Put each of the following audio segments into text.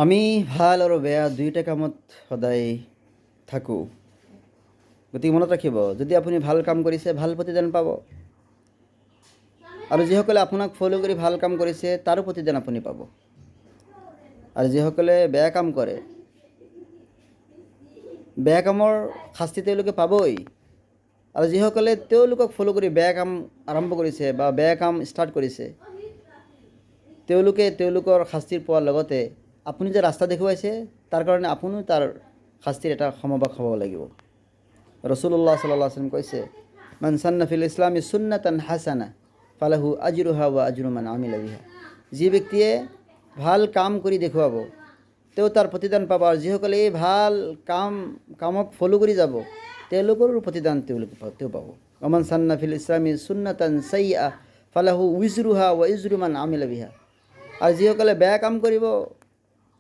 আমি ভাল আৰু বেয়া দুয়োটা কামত সদায় থাকোঁ। গতিকে মনত ৰাখিব, যদি আপুনি ভাল কাম কৰিছে ভাল প্ৰতিদান পাব, আৰু যিসকলে আপোনাক ফ'ল' কৰি ভাল কাম কৰিছে তাৰো প্ৰতিদান আপুনি পাব। আৰু যিসকলে বেয়া কাম কৰে, বেয়া কামৰ শাস্তি তেওঁলোকে পাবই। আৰু যিসকলে তেওঁলোকক ফ'ল' কৰি বেয়া কাম আৰম্ভ কৰিছে বা বেয়া কাম ষ্টাৰ্ট কৰিছে, তেওঁলোকে তেওঁলোকৰ শাস্তিৰ পোৱাৰ লগতে আপুনি যে ৰাস্তা দেখুৱাইছে তাৰ কাৰণে আপুনিও তাৰ শাস্তিৰ এটা সমভাগ হ'ব লাগিব। ৰাসূলুল্লাহ সাল্লাল্লাহু আলাইহি ওয়াসাল্লাম কৈছে, মান সান্না ফিল ইছলামি সুন্নাতান হাসানা ফালাহু আজৰুহা ওয়া আজৰু মান আমিলা বিহা। যি ব্যক্তিয়ে ভাল কাম কৰি দেখুৱাব তেওঁ তাৰ প্ৰতিদান পাব, আৰু যিসকলে এই ভাল কামক ফ'ল' কৰি যাব তেওঁলোকৰো প্ৰতিদান তেওঁ পাব। মান সান্না ফিল ইছলামি সুন্নাতান সাইয়্যা ফালাহু উজৰুহা ওয়া উজৰু মান আমিলা বিহা। আৰু যিসকলে বেয়া কাম কৰিব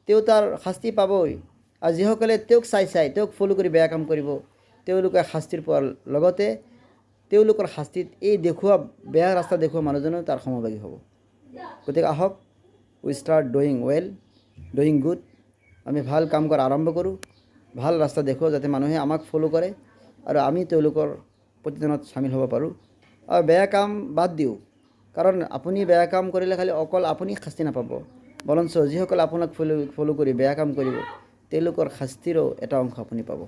তেওঁ তাৰ শাস্তি পাবই, আৰু যিসকলে তেওঁক তেওঁক ফ'ল' কৰি বেয়া কাম কৰিব তেওঁলোকে শাস্তিৰ পোৱাৰ লগতে তেওঁলোকৰ শাস্তিত এই বেয়া ৰাস্তা দেখুওৱা মানুহজনেও তাৰ সমভাগী হ'ব। গতিকে আহক, we start doing well, doing good. আমি ভাল কাম কৰা আৰম্ভ কৰোঁ, ভাল ৰাস্তা দেখুৱাওঁ যাতে মানুহে আমাক ফ'ল' কৰে আৰু আমি তেওঁলোকৰ প্ৰতিদানত চামিল হ'ব পাৰোঁ। আৰু বেয়া কাম বাদ দিওঁ, কাৰণ আপুনি বেয়া কাম কৰিলে খালি অকল আপুনি শাস্তি নাপাব, বৰঞ্চ যিসকলে আপোনাক ফ'ল' কৰি বেয়া কাম কৰিব তেওঁলোকৰ শাস্তিৰো এটা অংশ আপুনি পাব।